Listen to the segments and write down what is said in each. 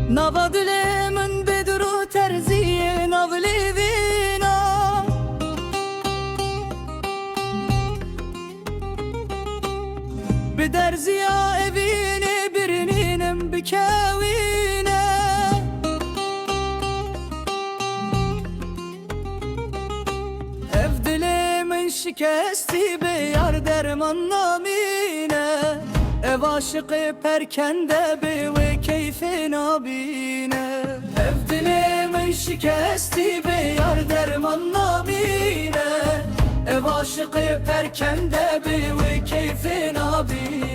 Nava dile min bedru terziye navli vina. Biderziya evini birinin bikevine. Ev dile min şikesti be yar derman namine. Ev aşıkı perkende be ve keyfi nabine. Ev dilemin şikesti be yar derman namine. Ev aşıkı perkende be ve keyfi nabine.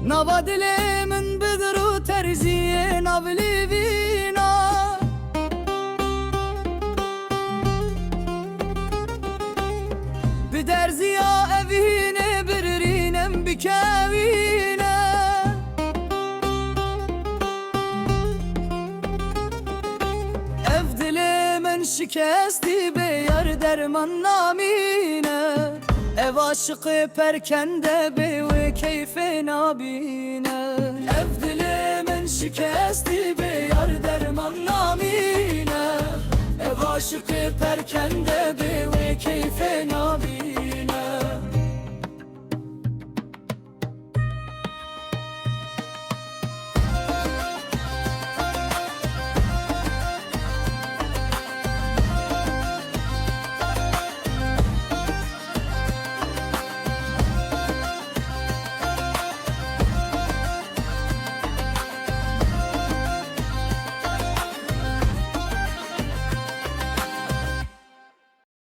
Nava dile min bedru terziye navli vina. Biderziya evine birinin bikevine. Ev dile min şikesti be yar derman namine. Ev aşıkı perkende be ve keyfi nabine. Ev dilemin şikesti be yar derman namine. Ev aşıkı perkende